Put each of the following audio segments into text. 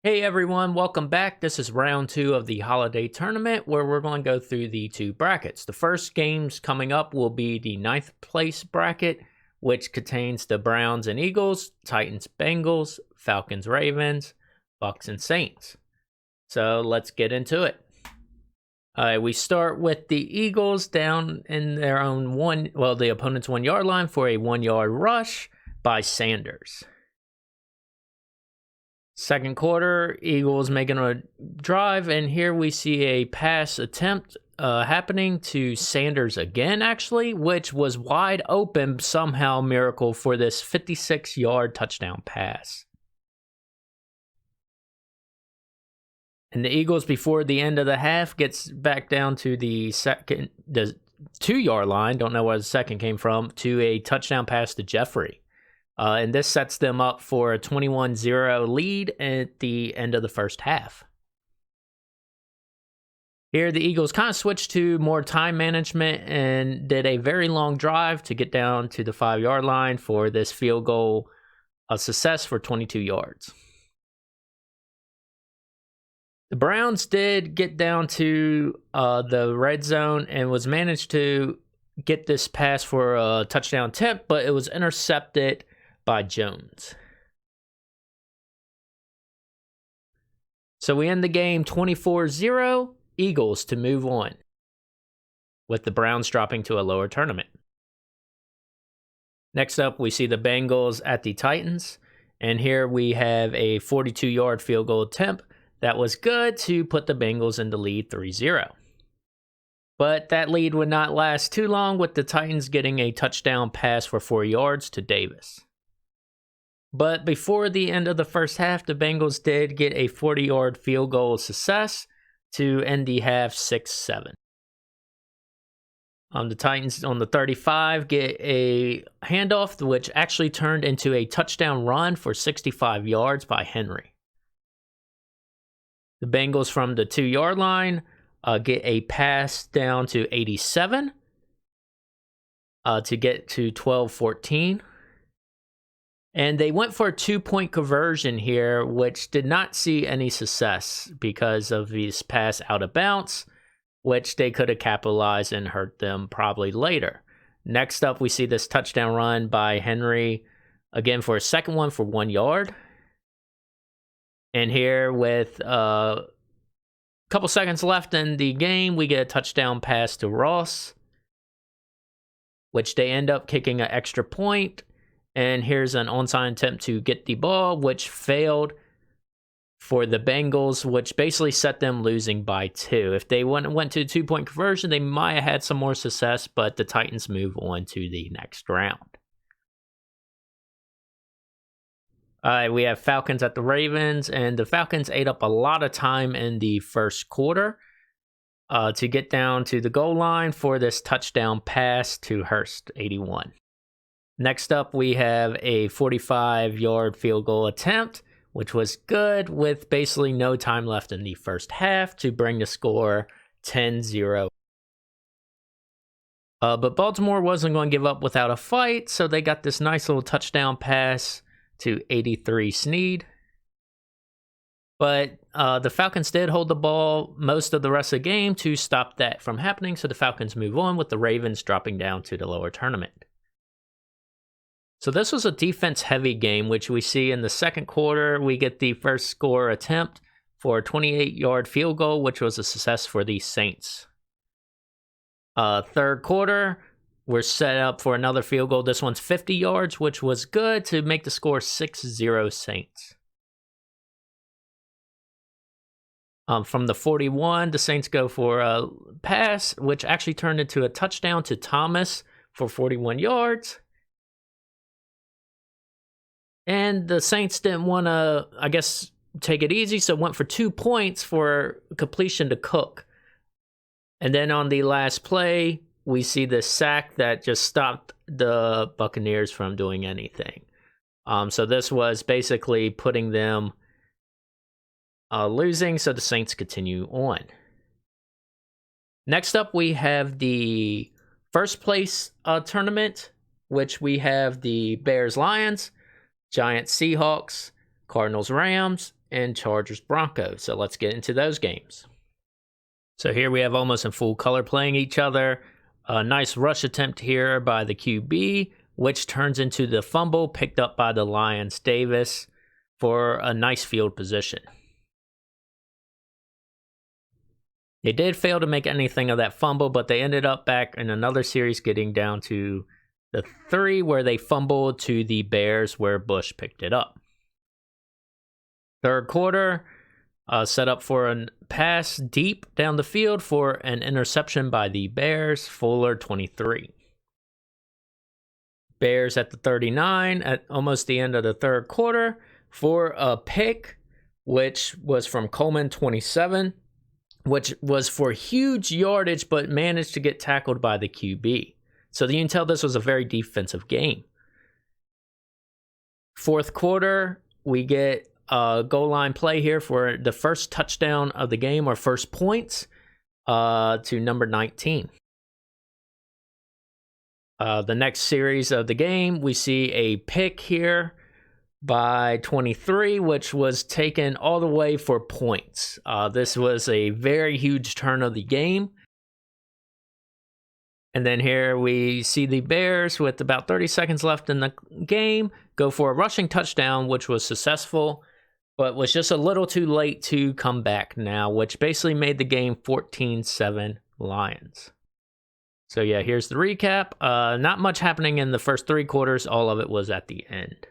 Hey everyone, welcome back. This is round 2 of the holiday tournament where we're going to go through the 2 brackets. The first games coming up will be the 9th place bracket, which contains the Browns and Eagles, Titans, Bengals, Falcons, Ravens, Bucs, and Saints. So let's get into it. We start with the Eagles down in their own the opponent's 1 yard line for a 1 yard rush by Sanders. Second quarter, Eagles making a drive, and here we see a pass attempt happening to Sanders again, actually, which was wide open, somehow miracle, for this 56-yard touchdown pass. And the Eagles, before the end of the half, gets back down to the 2-yard line, don't know where the second came from, to a touchdown pass to Jeffrey. And this sets them up for a 21-0 lead at the end of the first half. Here, the Eagles kind of switched to more time management and did a very long drive to get down to the 5-yard line for this field goal success for 22 yards. The Browns did get down to the red zone and was managed to get this pass for a touchdown attempt, but it was intercepted by Jones. So we end the game 24-0, Eagles to move on, with the Browns dropping to a lower tournament. Next up, we see the Bengals at the Titans, and here we have a 42-yard field goal attempt that was good to put the Bengals in the lead 3-0. But that lead would not last too long, with the Titans getting a touchdown pass for 4 yards to Davis. But before the end of the first half, the Bengals did get a 40-yard field goal success to end the half 6-7. The Titans on the 35 get a handoff, which actually turned into a touchdown run for 65 yards by Henry. The Bengals from the 2-yard line get a pass down to 87 to get to 12-14. And they went for a 2-point conversion here, which did not see any success because of this pass out of bounds, which they could have capitalized and hurt them probably later. Next up, we see this touchdown run by Henry, again for a second one for 1 yard. And here with a couple seconds left in the game, we get a touchdown pass to Ross, which they end up kicking an extra point. And here's an onside attempt to get the ball, which failed for the Bengals, which basically set them losing by 2. If they went to a 2-point conversion, they might have had some more success, but the Titans move on to the next round. We have Falcons at the Ravens, and the Falcons ate up a lot of time in the first quarter to get down to the goal line for this touchdown pass to Hurst, 81. Next up, we have a 45-yard field goal attempt, which was good with basically no time left in the first half to bring the score 10-0. But Baltimore wasn't going to give up without a fight, so they got this nice little touchdown pass to 83 Snead. But the Falcons did hold the ball most of the rest of the game to stop that from happening, so the Falcons move on with the Ravens dropping down to the lower tournament. So this was a defense-heavy game, which we see in the second quarter. We get the first score attempt for a 28-yard field goal, which was a success for the Saints. Third quarter, we're set up for another field goal. This one's 50 yards, which was good to make the score 6-0 Saints. From the 41, the Saints go for a pass, which actually turned into a touchdown to Thomas for 41 yards. And the Saints didn't want to, take it easy, so went for 2 points for completion to Cook. And then on the last play, we see the sack that just stopped the Buccaneers from doing anything. So this was basically putting them losing, so the Saints continue on. Next up, we have the first place tournament, which we have the Bears-Lions, Giants, Seahawks, Cardinals, Rams, and Chargers Broncos. So let's get into those games. So here we have almost in full color playing each other. A nice rush attempt here by the QB, which turns into the fumble picked up by the Lions Davis for a nice field position. They did fail to make anything of that fumble, but they ended up back in another series getting down to the 3 where they fumbled to the Bears where Bush picked it up. Third quarter, set up for a pass deep down the field for an interception by the Bears, Fuller 23. Bears at the 39 at almost the end of the third quarter for a pick, which was from Coleman 27, which was for huge yardage but managed to get tackled by the QB. So you can tell this was a very defensive game. Fourth quarter, we get a goal line play here for the first touchdown of the game, or first points, to number 19. The next series of the game, we see a pick here by 23, which was taken all the way for points. This was a very huge turn of the game. And then here we see the Bears with about 30 seconds left in the game go for a rushing touchdown, which was successful, but was just a little too late to come back now, which basically made the game 14-7 Lions. So yeah, here's the recap. Not much happening in the first 3 quarters. All of it was at the end.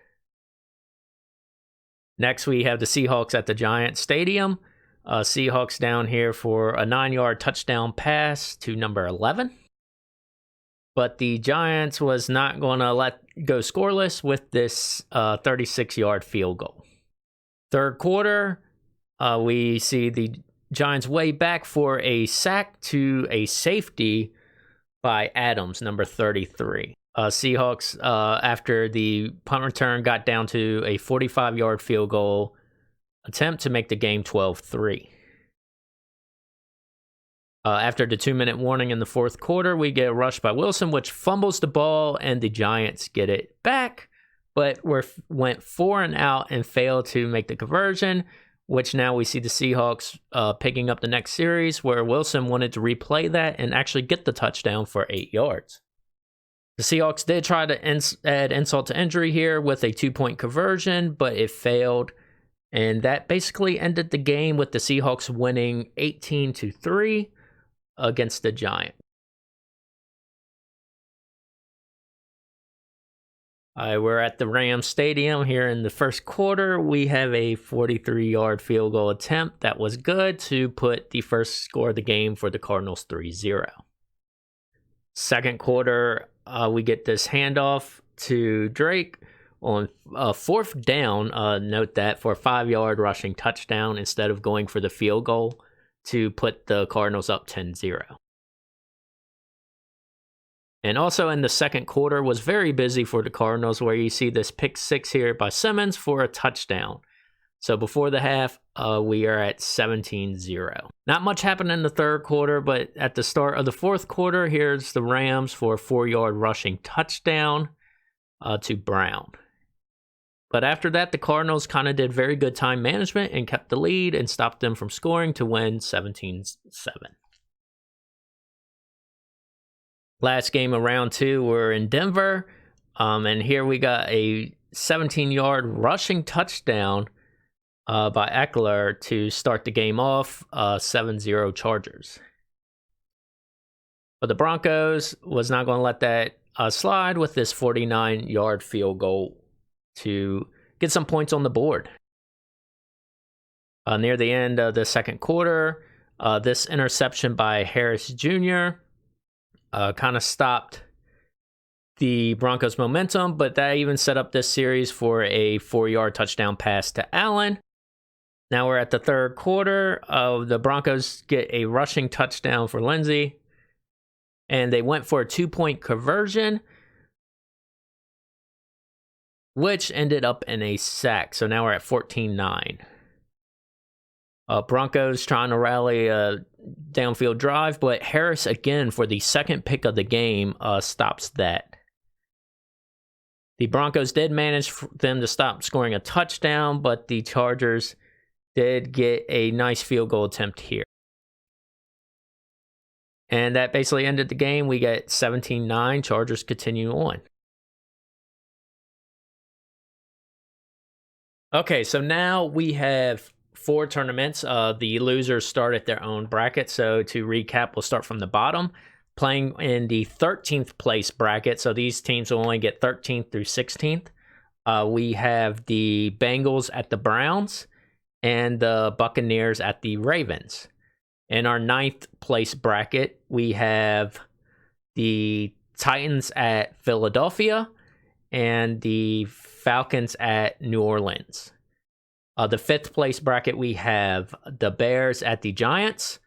Next, we have the Seahawks at the Giants Stadium. Seahawks down here for a 9-yard touchdown pass to number 11. But the Giants was not going to let go scoreless with this 36-yard field goal. Third quarter, we see the Giants way back for a sack to a safety by Adams, number 33. Seahawks, after the punt return, got down to a 45-yard field goal attempt to make the game 12-3. After the 2-minute warning in the fourth quarter, we get a rush by Wilson, which fumbles the ball, and the Giants get it back, but went 4 and out and failed to make the conversion, which now we see the Seahawks picking up the next series, where Wilson wanted to replay that and actually get the touchdown for 8 yards. The Seahawks did try to add insult to injury here with a 2-point conversion, but it failed. And that basically ended the game with the Seahawks winning 18-3 against the Giants. We're at the Rams Stadium here in the first quarter. We have a 43-yard field goal attempt that was good to put the first score of the game for the Cardinals 3-0. Second quarter, we get this handoff to Drake on fourth down. Note that for a 5-yard rushing touchdown instead of going for the field goal to put the Cardinals up 10-0. And also in the second quarter was very busy for the Cardinals, where you see this pick 6 here by Simmons for a touchdown. So before the half, we are at 17-0. Not much happened in the third quarter, but at the start of the fourth quarter, here's the Rams for a 4-yard rushing touchdown to Brown. But after that, the Cardinals kind of did very good time management and kept the lead and stopped them from scoring to win 17-7. Last game of round 2, we're in Denver. And here we got a 17-yard rushing touchdown by Eckler to start the game off, 7-0 Chargers. But the Broncos was not going to let that slide with this 49-yard field goal to get some points on the board. Near the end of the second quarter, this interception by Harris Jr. Kind of stopped the Broncos' momentum, but that even set up this series for a 4-yard touchdown pass to Allen. Now we're at the third quarter. The Broncos get a rushing touchdown for Lindsey, and they went for a 2-point conversion, which ended up in a sack. So now we're at 14-9. Broncos trying to rally a downfield drive, but Harris, again, for the second pick of the game, stops that. The Broncos did manage them to stop scoring a touchdown, but the Chargers did get a nice field goal attempt here. And that basically ended the game. We get 17-9. Chargers continue on. Okay, so now we have 4 tournaments. The losers start at their own bracket. So to recap, we'll start from the bottom. Playing in the 13th place bracket. So these teams will only get 13th through 16th. We have the Bengals at the Browns and the Buccaneers at the Ravens. In our 9th place bracket, we have the Titans at Philadelphia and the Falcons at New Orleans. The 5th place bracket, we have the Bears at the Giants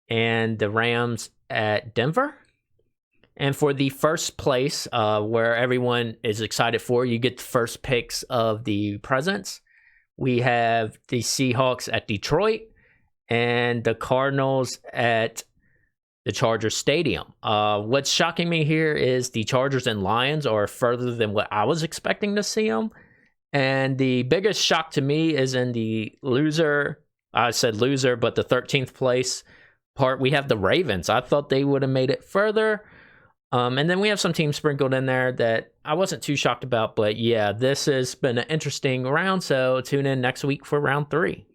and the Rams at Denver. And for the first place, where everyone is excited for, you get the first picks of the presents. We have the Seahawks at Detroit and the Cardinals at the Chargers Stadium. What's shocking me here is the Chargers and Lions are further than what I was expecting to see them. And the biggest shock to me is in the loser, I said loser, but the 13th place part, we have the Ravens. I thought they would have made it further. And then we have some teams sprinkled in there that I wasn't too shocked about. But yeah, this has been an interesting round. So tune in next week for round 3.